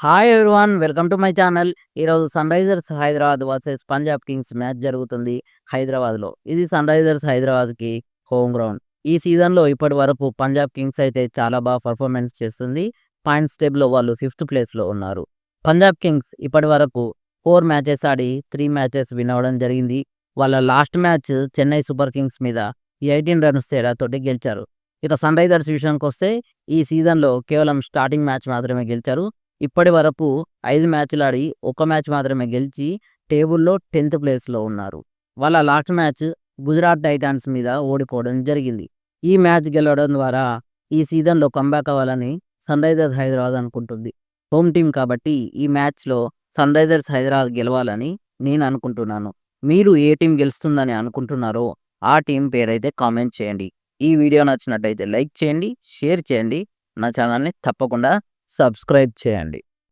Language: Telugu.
Hi everyone, welcome to my channel. ఈరోజు Sunrisers Hyderabad versus Punjab Kings match జరుగుతుంది హైదరాబాద్లో. ఇది సన్ రైజర్స్ హైదరాబాద్కి హోమ్ గ్రౌండ్. ఈ సీజన్లో ఇప్పటి వరకు పంజాబ్ కింగ్స్ అయితే చాలా బాగా పర్ఫార్మెన్స్ చేస్తుంది. పాయింట్స్ టేబుల్లో వాళ్ళు 5th ప్లేస్లో ఉన్నారు. పంజాబ్ కింగ్స్ ఇప్పటి వరకు 4 మ్యాచెస్ ఆడి 3 మ్యాచెస్ విన్ అవ్వడం జరిగింది. వాళ్ళ last match Chennai super Kings మీద 18 రన్స్ తేడాతోటి గెలిచారు. ఇక సన్ రైజర్స్ విషయానికి వస్తే ఈ సీజన్లో కేవలం స్టార్టింగ్ మ్యాచ్ మాత్రమే గెలిచారు. ఇప్పటి వరకు 5 మ్యాచ్‌లు ఆడి, ఒక మ్యాచ్ మాత్రమే గెలిచి టేబుల్‌లో 10థ్ ప్లేస్‌లో ఉన్నారు. వాళ్ళ లాస్ట్ మ్యాచ్ గుజరాత్ టైటాన్స్ మీద ఓడిపోవడం జరిగింది. ఈ మ్యాచ్ గెలవడం ద్వారా ఈ సీజన్‌లో కమ్‌బ్యాక్ అవ్వాలని సన్ రైజర్స్ హైదరాబాద్ అనుకుంటుంది. హోమ్ టీమ్ కాబట్టి ఈ మ్యాచ్‌లో సన్ రైజర్స్ హైదరాబాద్ గెలవాలని నేను అనుకుంటున్నాను. మీరు ఏ టీమ్ గెలుస్తుందని అనుకుంటున్నారో ఆ టీమ్ పేరైతే కామెంట్ చేయండి. ఈ వీడియో నచ్చినట్టయితే లైక్ చేయండి, షేర్ చేయండి. నా ఛానల్‌ని తప్పకుండా సబ్స్క్రైబ్ చేయండి.